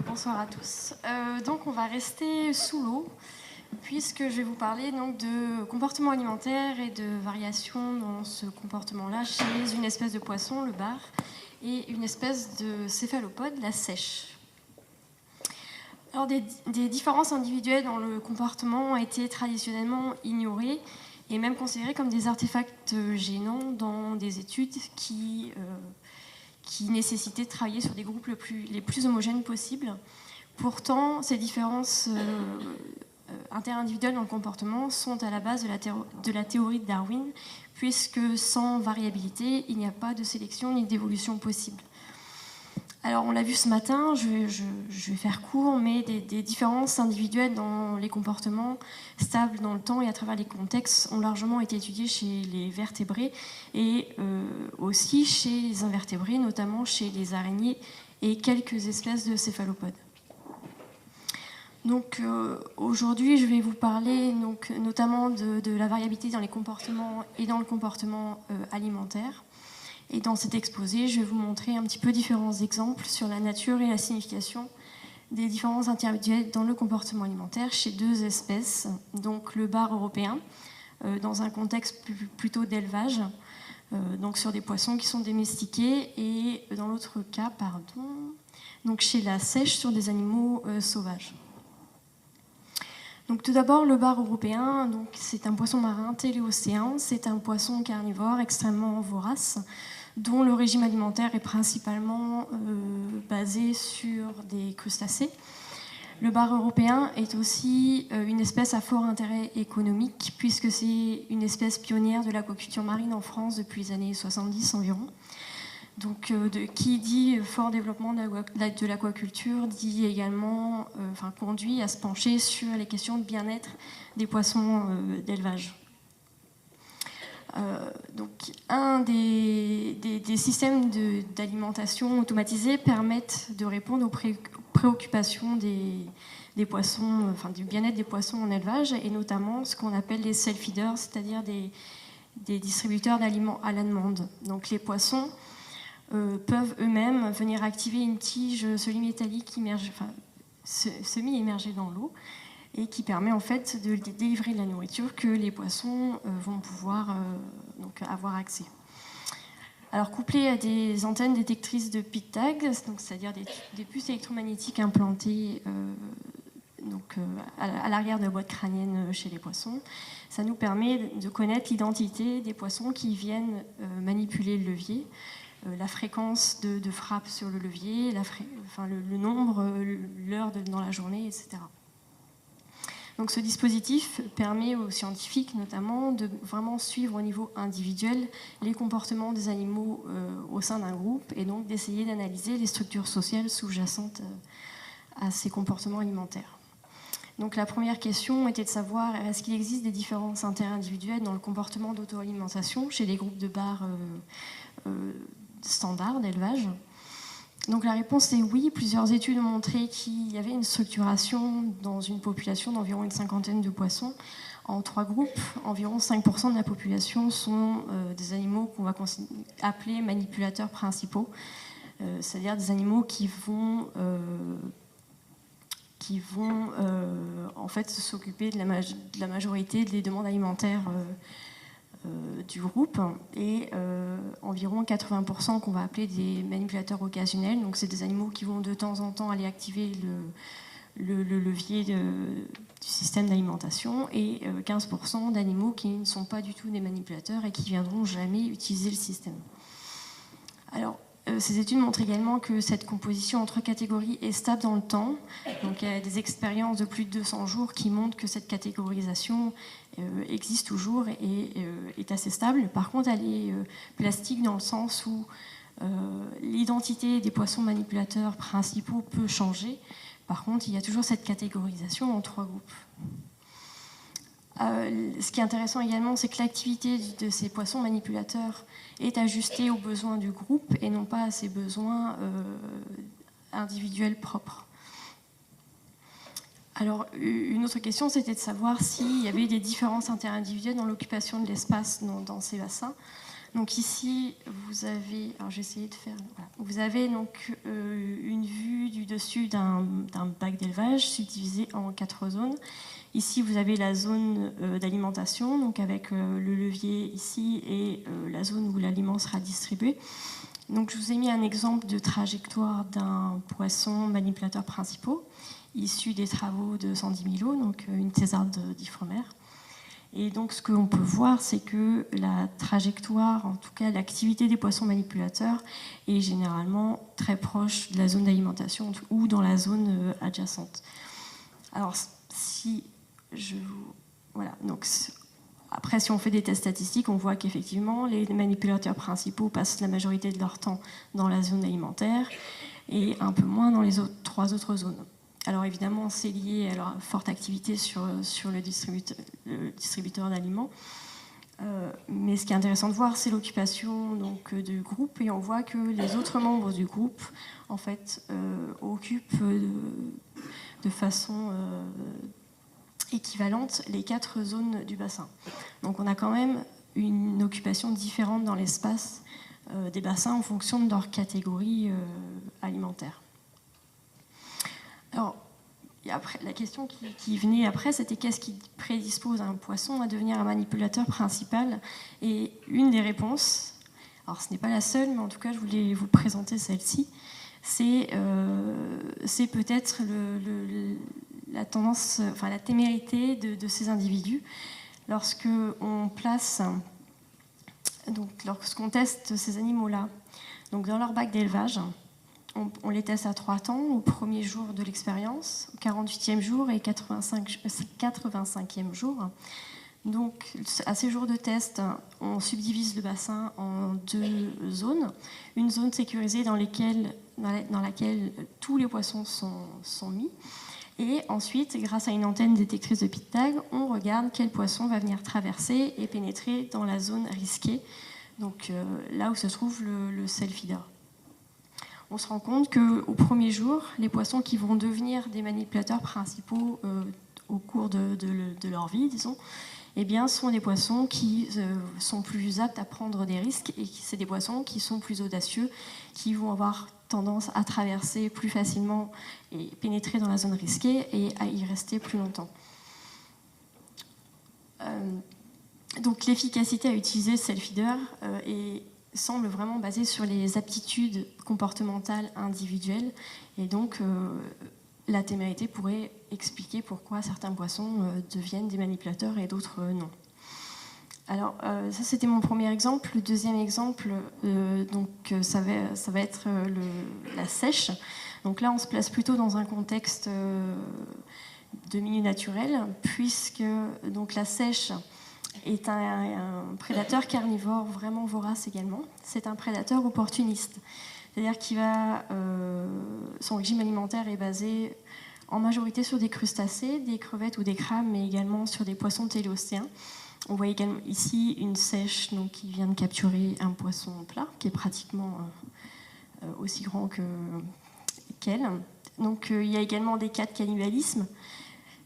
Bonsoir à tous. Donc on va rester sous l'eau puisque je vais vous parler donc de comportement alimentaire et de variations dans ce comportement-là chez une espèce de poisson, le bar, et une espèce de céphalopode, la seiche. Alors des différences individuelles dans le comportement ont été traditionnellement ignorées et même considérées comme des artefacts gênants dans des études qui nécessitaient de travailler sur des groupes les plus homogènes possibles. Pourtant, ces différences interindividuelles dans le comportement sont à la base de la théorie de Darwin, puisque sans variabilité, il n'y a pas de sélection ni d'évolution possible. Alors, on l'a vu ce matin, je vais faire court, mais des différences individuelles dans les comportements stables dans le temps et à travers les contextes ont largement été étudiées chez les vertébrés et aussi chez les invertébrés, notamment chez les araignées et quelques espèces de céphalopodes. Donc aujourd'hui, je vais vous parler donc, notamment de la variabilité dans les comportements et dans le comportement alimentaire. Et dans cet exposé, je vais vous montrer un petit peu différents exemples sur la nature et la signification des différences individuelles dans le comportement alimentaire chez deux espèces, donc le bar européen, dans un contexte plutôt d'élevage, donc sur des poissons qui sont domestiqués, et dans l'autre cas, donc chez la seiche sur des animaux sauvages. Donc tout d'abord, le bar européen, donc c'est un poisson marin téléocéan, c'est un poisson carnivore extrêmement vorace, dont le régime alimentaire est principalement basé sur des crustacés. Le bar européen est aussi une espèce à fort intérêt économique, puisque c'est une espèce pionnière de l'aquaculture marine en France depuis les années 70 environ. Donc, qui dit fort développement de l'aquaculture dit également, conduit à se pencher sur les questions de bien-être des poissons d'élevage. Donc, un des systèmes d'alimentation automatisés permettent de répondre aux préoccupations des poissons, du bien-être des poissons en élevage, et notamment ce qu'on appelle les self-feeders, c'est-à-dire des distributeurs d'aliments à la demande. Donc, les poissons peuvent eux-mêmes venir activer une tige semi-métallique semi-émergée dans l'eau et qui permet en fait de délivrer de la nourriture que les poissons vont pouvoir donc avoir accès. Alors couplé à des antennes détectrices de pit tags, c'est-à-dire des puces électromagnétiques implantées à l'arrière de la boîte crânienne chez les poissons, ça nous permet de connaître l'identité des poissons qui viennent manipuler le levier, la fréquence de frappe sur le levier, le nombre, l'heure dans la journée, etc. Donc ce dispositif permet aux scientifiques notamment de vraiment suivre au niveau individuel les comportements des animaux au sein d'un groupe et donc d'essayer d'analyser les structures sociales sous-jacentes à ces comportements alimentaires. Donc la première question était de savoir est-ce qu'il existe des différences interindividuelles dans le comportement d'auto-alimentation chez les groupes de bars standard d'élevage. Donc la réponse est oui. Plusieurs études ont montré qu'il y avait une structuration dans une population d'environ une cinquantaine de poissons en trois groupes. Environ 5% de la population sont des animaux qu'on va appeler manipulateurs principaux, c'est-à-dire des animaux qui vont en fait s'occuper de la majorité des demandes alimentaires du groupe, et environ 80% qu'on va appeler des manipulateurs occasionnels. Donc c'est des animaux qui vont de temps en temps aller activer le levier du système d'alimentation, et 15% d'animaux qui ne sont pas du tout des manipulateurs et qui viendront jamais utiliser le système. Alors ces études montrent également que cette composition entre catégories est stable dans le temps. Donc, il y a des expériences de plus de 200 jours qui montrent que cette catégorisation existe toujours et est assez stable. Par contre, elle est plastique dans le sens où l'identité des poissons manipulateurs principaux peut changer. Par contre, il y a toujours cette catégorisation en trois groupes. Ce qui est intéressant également, c'est que l'activité de ces poissons manipulateurs est ajustée aux besoins du groupe et non pas à ses besoins individuels propres. Alors, une autre question, c'était de savoir s'il y avait des différences interindividuelles dans l'occupation de l'espace dans ces bassins. Donc ici, vous avez, alors j'ai essayé de faire, voilà. Vous avez donc une vue du dessus d'un bac d'élevage subdivisé en 4 zones. Ici, vous avez la zone d'alimentation, donc avec le levier ici et la zone où l'aliment sera distribué. Donc je vous ai mis un exemple de trajectoire d'un poisson manipulateur principal, issu des travaux de Sandy Milot, donc une thésarde d'Ifremer. Et donc ce qu'on peut voir, c'est que la trajectoire, en tout cas l'activité des poissons manipulateurs, est généralement très proche de la zone d'alimentation ou dans la zone adjacente. Alors si je vous... Voilà, donc après si on fait des tests statistiques, on voit qu'effectivement les manipulateurs principaux passent la majorité de leur temps dans la zone alimentaire et un peu moins dans les 3 autres zones. Alors évidemment, c'est lié à leur forte activité sur le distributeur d'aliments. Mais ce qui est intéressant de voir, c'est l'occupation donc, du groupe. Et on voit que les autres membres du groupe, en fait, occupent de façon équivalente les 4 zones du bassin. Donc on a quand même une occupation différente dans l'espace des bassins en fonction de leur catégorie alimentaire. Alors, après, la question qui venait après, c'était qu'est-ce qui prédispose un poisson à devenir un manipulateur principal? Et une des réponses, alors ce n'est pas la seule, mais en tout cas je voulais vous présenter celle-ci, c'est peut-être la tendance, enfin la témérité de ces individus lorsqu'on place, donc lorsqu'on teste ces animaux-là, donc dans leur bac d'élevage. On les teste à 3 temps, au premier jour de l'expérience, au 48e jour et 85e jour. Donc, à ces jours de test, on subdivise le bassin en 2 zones. Une zone sécurisée dans laquelle tous les poissons sont mis. Et ensuite, grâce à une antenne détectrice de pic-tag, on regarde quel poisson va venir traverser et pénétrer dans la zone risquée, donc là où se trouve le self-feeder. On se rend compte qu'au premier jour, les poissons qui vont devenir des manipulateurs principaux au cours de leur vie, disons, eh bien, sont des poissons qui sont plus aptes à prendre des risques et c'est des poissons qui sont plus audacieux, qui vont avoir tendance à traverser plus facilement et pénétrer dans la zone risquée et à y rester plus longtemps. Donc l'efficacité à utiliser le self-feeder semble vraiment basée sur les aptitudes comportementales individuelles et donc la témérité pourrait expliquer pourquoi certains poissons deviennent des manipulateurs et d'autres non. Alors ça c'était mon premier exemple. Le deuxième exemple, ça va être la sèche. Donc là on se place plutôt dans un contexte de milieu naturel puisque donc la sèche est un prédateur carnivore vraiment vorace également. C'est un prédateur opportuniste. C'est-à-dire qu'il son régime alimentaire est basé en majorité sur des crustacés, des crevettes ou des crabes, mais également sur des poissons téléostéens. On voit également ici une sèche donc, qui vient de capturer un poisson plat, qui est pratiquement aussi grand qu'elle. Donc il y a également des cas de cannibalisme.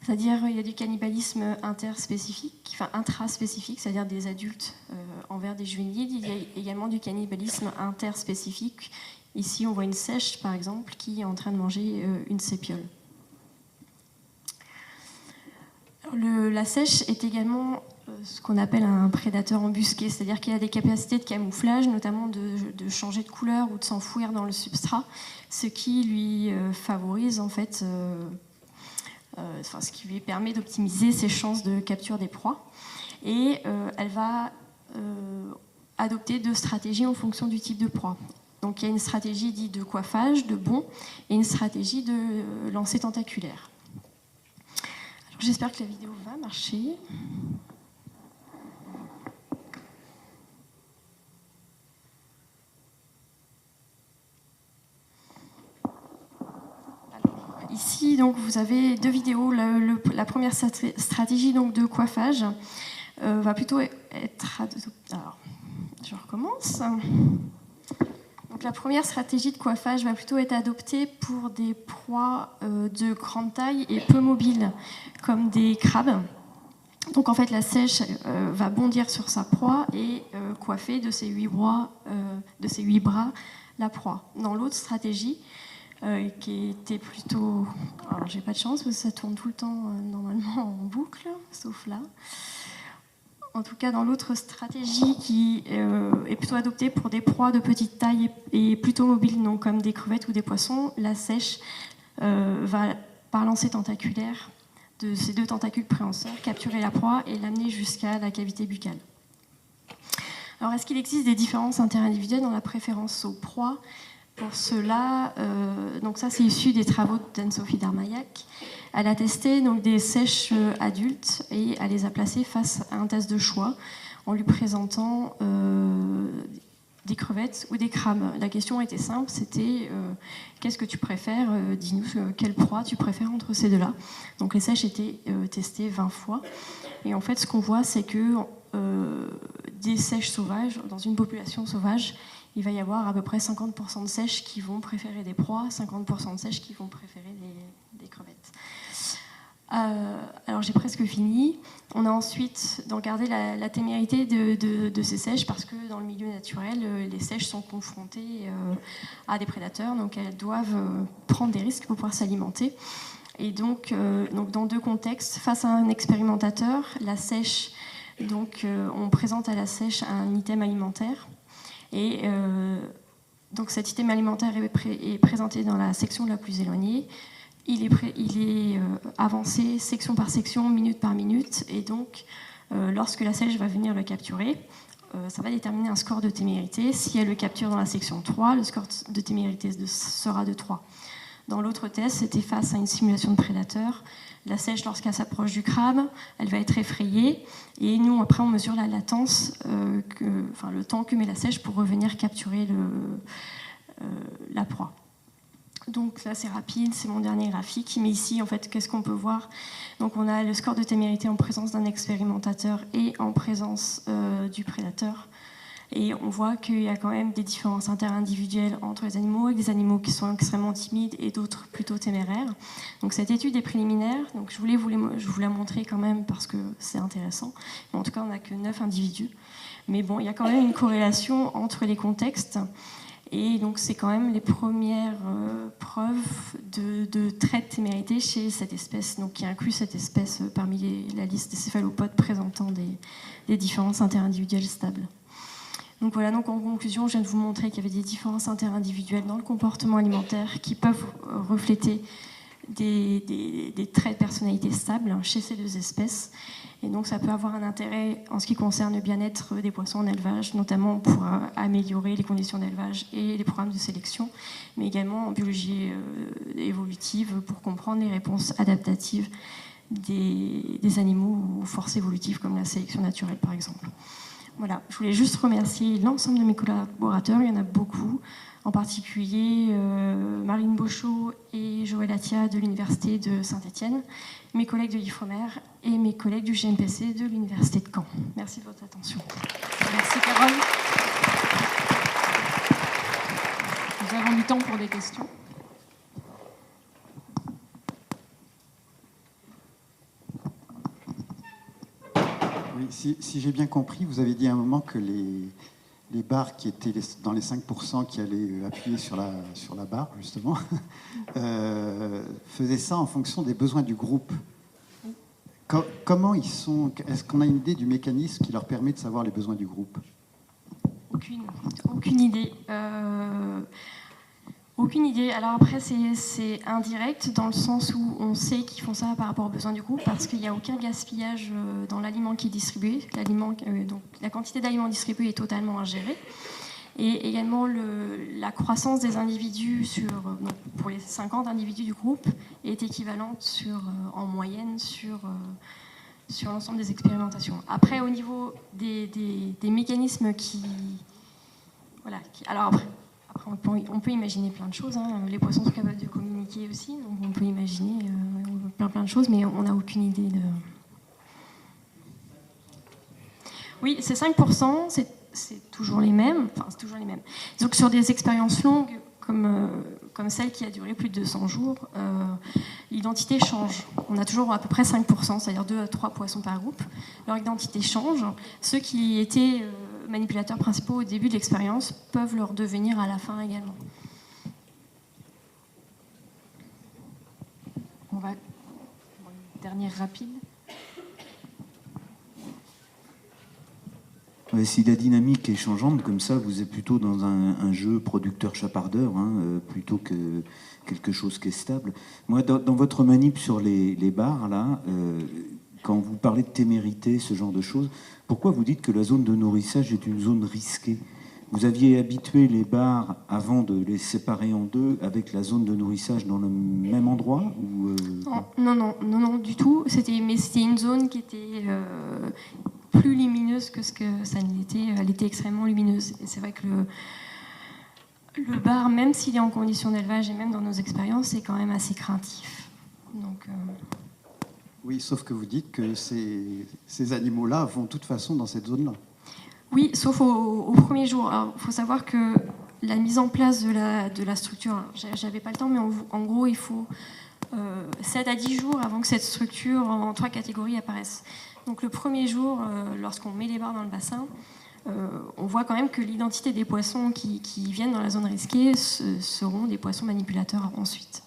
C'est-à-dire il y a du cannibalisme intraspécifique, c'est-à-dire des adultes envers des juvéniles. Il y a également du cannibalisme interspécifique. Ici, on voit une sèche, par exemple, qui est en train de manger une sépiole. La sèche est également ce qu'on appelle un prédateur embusqué, c'est-à-dire qu'il a des capacités de camouflage, notamment de changer de couleur ou de s'enfouir dans le substrat, ce qui lui favorise en fait... ce qui lui permet d'optimiser ses chances de capture des proies. Et elle va adopter 2 stratégies en fonction du type de proie. Donc il y a une stratégie dite de coiffage, de bond, et une stratégie de lancer tentaculaire. Alors, j'espère que la vidéo va marcher. Ici, donc, vous avez 2 vidéos. La première stratégie donc, de coiffage va plutôt être... Alors, je recommence. Donc, la première stratégie de coiffage va plutôt être adoptée pour des proies de grande taille et peu mobiles, comme des crabes. Donc en fait, la sèche va bondir sur sa proie et coiffer de ses 8 bras la proie. Dans l'autre stratégie, qui était plutôt... Alors j'ai pas de chance parce que ça tourne tout le temps normalement en boucle, sauf là. En tout cas, dans l'autre stratégie qui est plutôt adoptée pour des proies de petite taille et plutôt mobiles, donc comme des crevettes ou des poissons, la sèche va, par lancer tentaculaire de ces 2 tentacules préhenseurs, capturer la proie et l'amener jusqu'à la cavité buccale. Alors, est-ce qu'il existe des différences interindividuelles dans la préférence aux proies ? Pour cela, donc ça c'est issu des travaux d'Anne-Sophie Darmaillac. Elle a testé donc, des sèches adultes et elle les a placées face à un test de choix en lui présentant des crevettes ou des crabes. La question était simple, c'était qu'est-ce que tu préfères ? Dis-nous quelle proie tu préfères entre ces deux-là. Donc les sèches étaient testées 20 fois. Et en fait, ce qu'on voit, c'est que des sèches sauvages, dans une population sauvage, il va y avoir à peu près 50% de sèches qui vont préférer des proies, 50% de sèches qui vont préférer des crevettes. Alors j'ai presque fini. On a ensuite regardé la témérité de ces sèches parce que dans le milieu naturel, les sèches sont confrontées à des prédateurs, donc elles doivent prendre des risques pour pouvoir s'alimenter. Et donc dans 2 contextes, face à un expérimentateur, la sèche, donc on présente à la sèche un item alimentaire. Et donc cet item alimentaire est présenté dans la section la plus éloignée. Il est avancé section par section, minute par minute. Et donc, lorsque la sèche va venir le capturer, ça va déterminer un score de témérité. Si elle le capture dans la section 3, le score de témérité sera de 3. Dans l'autre test, c'était face à une simulation de prédateur. La sèche, lorsqu'elle s'approche du crabe, elle va être effrayée. Et nous, après, on mesure la latence, le temps que met la sèche pour revenir capturer la proie. Donc là, c'est rapide, c'est mon dernier graphique. Mais ici, en fait, qu'est-ce qu'on peut voir ? Donc on a le score de témérité en présence d'un expérimentateur et en présence du prédateur. Et on voit qu'il y a quand même des différences interindividuelles entre les animaux, avec des animaux qui sont extrêmement timides et d'autres plutôt téméraires. Donc cette étude est préliminaire, donc je voulais vous la montrer quand même parce que c'est intéressant. Mais en tout cas, on n'a que 9 individus. Mais bon, il y a quand même une corrélation entre les contextes. Et donc c'est quand même les premières preuves de trait de témérité chez cette espèce, donc qui inclut cette espèce parmi la liste des céphalopodes présentant des différences interindividuelles stables. Donc voilà, donc en conclusion, je viens de vous montrer qu'il y avait des différences interindividuelles dans le comportement alimentaire qui peuvent refléter des traits de personnalité stables chez ces 2 espèces. Et donc ça peut avoir un intérêt en ce qui concerne le bien-être des poissons en élevage, notamment pour améliorer les conditions d'élevage et les programmes de sélection, mais également en biologie évolutive pour comprendre les réponses adaptatives des animaux aux forces évolutives comme la sélection naturelle par exemple. Voilà, je voulais juste remercier l'ensemble de mes collaborateurs, il y en a beaucoup, en particulier Marine Beauchot et Joël Attia de l'Université de Saint-Étienne, mes collègues de l'IFREMER et mes collègues du GMPC de l'Université de Caen. Merci de votre attention. Merci Carole. Nous avons du temps pour des questions. Oui, si j'ai bien compris, vous avez dit à un moment que les barres qui étaient dans les 5% qui allaient appuyer sur la barre, justement, faisaient ça en fonction des besoins du groupe. Comment ils sont... Est-ce qu'on a une idée du mécanisme qui leur permet de savoir les besoins du groupe ? Aucune idée. Aucune idée. Alors après, c'est indirect dans le sens où on sait qu'ils font ça par rapport aux besoins du groupe parce qu'il n'y a aucun gaspillage dans l'aliment qui est distribué. Donc, la quantité d'aliments distribués est totalement ingérée. Et également, la croissance des individus pour les 50 individus du groupe est équivalente en moyenne sur l'ensemble des expérimentations. Après, au niveau des mécanismes alors après, on peut imaginer plein de choses. Hein. Les poissons sont capables de communiquer aussi, donc on peut imaginer plein de choses, mais on n'a aucune idée de... Oui, ces 5%, c'est toujours les mêmes. Enfin, c'est toujours les mêmes. Donc sur des expériences longues, comme celle qui a duré plus de 200 jours, l'identité change. On a toujours à peu près 5%, c'est-à-dire 2 à 3 poissons par groupe. Leur identité change. Ceux qui étaient manipulateurs principaux au début de l'expérience peuvent le redevenir à la fin également. On va... Une dernière rapide. Ouais, si la dynamique est changeante comme ça, vous êtes plutôt dans un jeu producteur-chapardeur, plutôt que quelque chose qui est stable. Moi, dans votre manip sur les bars, là, quand vous parlez de témérité, ce genre de choses, pourquoi vous dites que la zone de nourrissage est une zone risquée? Vous aviez habitué les bars, avant de les séparer en deux, avec la zone de nourrissage dans le même endroit ou Non, du tout. Mais c'était une zone qui était plus lumineuse que ce que ça l'était. Elle était extrêmement lumineuse. Et c'est vrai que le bar, même s'il est en condition d'élevage et même dans nos expériences, c'est quand même assez craintif. Donc, Oui, sauf que vous dites que ces animaux-là vont de toute façon dans cette zone-là. Oui, sauf au premier jour. Il faut savoir que la mise en place de la structure, j'avais pas le temps, mais en gros, il faut 7 à 10 jours avant que cette structure en 3 catégories apparaisse. Donc le premier jour, lorsqu'on met les bars dans le bassin, on voit quand même que l'identité des poissons qui viennent dans la zone risquée seront des poissons manipulateurs ensuite.